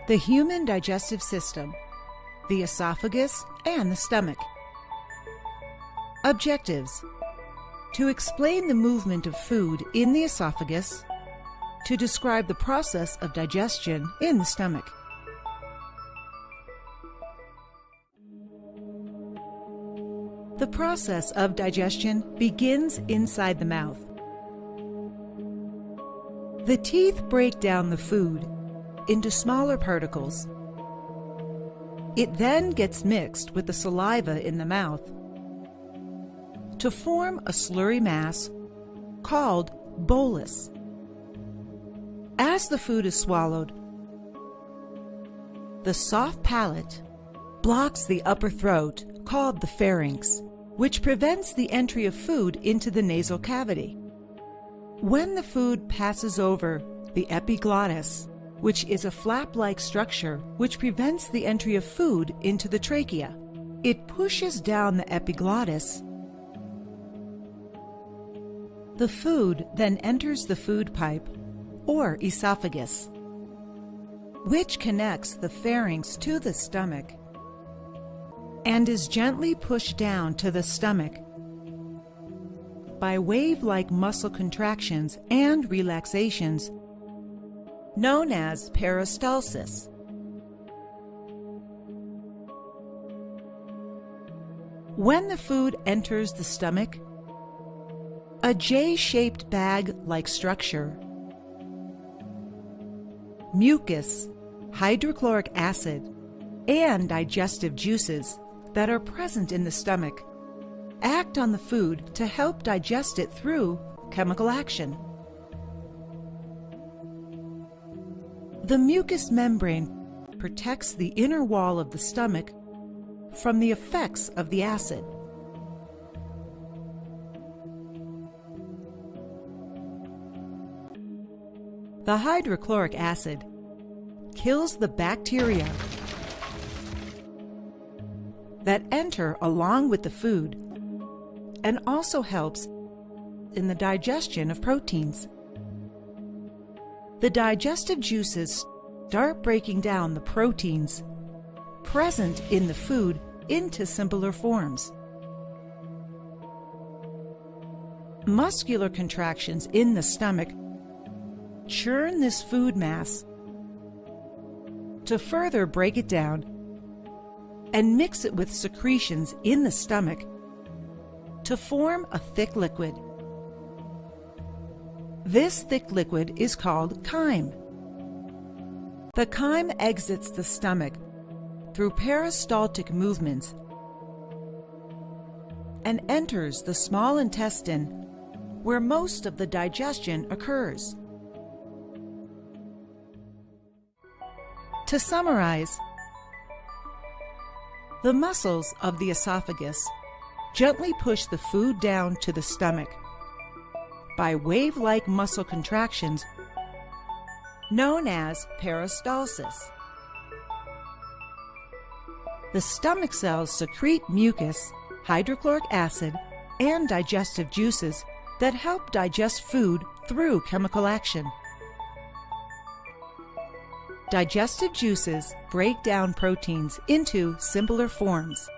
The human digestive system, the esophagus, and the stomach. Objectives: to explain the movement of food in the esophagus, to describe the process of digestion in the stomach. The process of digestion begins inside the mouth. The teeth break down the food into smaller particles. It then gets mixed with the saliva in the mouth to form a slurry mass called bolus. As the food is swallowed, the soft palate blocks the upper throat called the pharynx, which prevents the entry of food into the nasal cavity. When the food passes over the epiglottis, which is a flap-like structure which prevents the entry of food into the trachea, it pushes down the epiglottis. The food then enters the food pipe, or esophagus, which connects the pharynx to the stomach and is gently pushed down to the stomach by wave-like muscle contractions and relaxations known as peristalsis. When the food enters the stomach, a J-shaped bag-like structure, mucus, hydrochloric acid, and digestive juices that are present in the stomach act on the food to help digest it through chemical action. The mucous membrane protects the inner wall of the stomach from the effects of the acid. The hydrochloric acid kills the bacteria that enter along with the food and also helps in the digestion of proteins. The digestive juices start breaking down the proteins present in the food into simpler forms. Muscular contractions in the stomach churn this food mass to further break it down and mix it with secretions in the stomach to form a thick liquid. This thick liquid is called chyme. The chyme exits the stomach through peristaltic movements and enters the small intestine where most of the digestion occurs. To summarize, the muscles of the esophagus gently push the food down to the stomach by wave-like muscle contractions known as peristalsis. The stomach cells secrete mucus, hydrochloric acid, and digestive juices that help digest food through chemical action. Digestive juices break down proteins into simpler forms.